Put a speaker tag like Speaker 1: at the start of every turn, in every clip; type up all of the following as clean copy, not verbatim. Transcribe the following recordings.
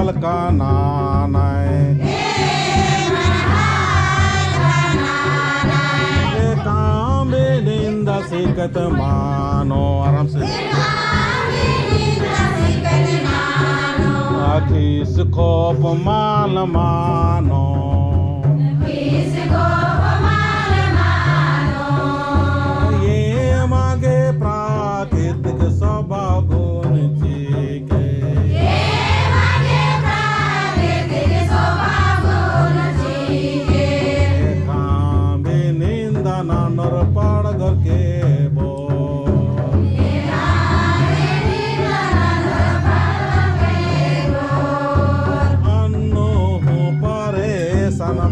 Speaker 1: हाल का नानाए काम निंदा सिकत मानो आराम से किस खोप माल मानो ये मागे प्राकृतिक स्वभाव गुण के काम निंदा नानर पड़ घर के बो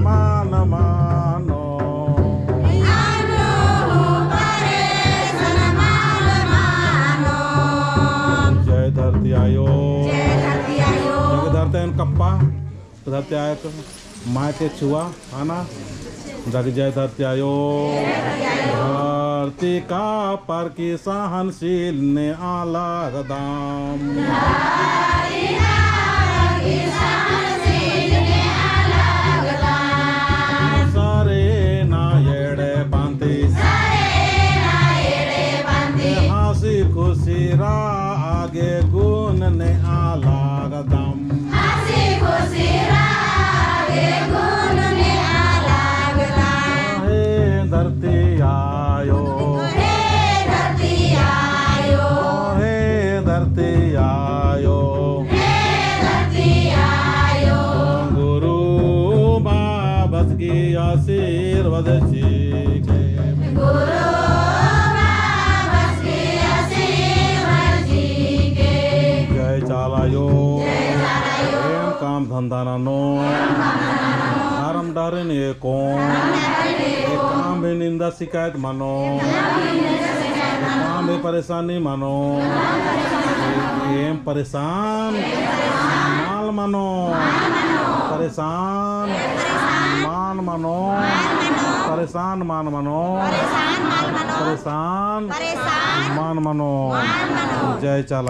Speaker 1: मान मानो जय धरती आयो जग धरते कप्पा धरती आयो तो मायके छुआ आना जग जय धरती आयो धरती का पर की सहनशील ने आला दाम खुशीरा आगे गुण ने आलाग दम हे धरती आयो हे धरती आयो गुरु बाबा की आशीर्वाद सीखे चालायो प्रेम काम धंधा नो आराम डारे ने काम भी निंदा शिकायत मानो काम भी परेशानी मानो परेशान माल मानो परेशान मान मानो परेशान मान मानो परेशान मान मानो जय चाला।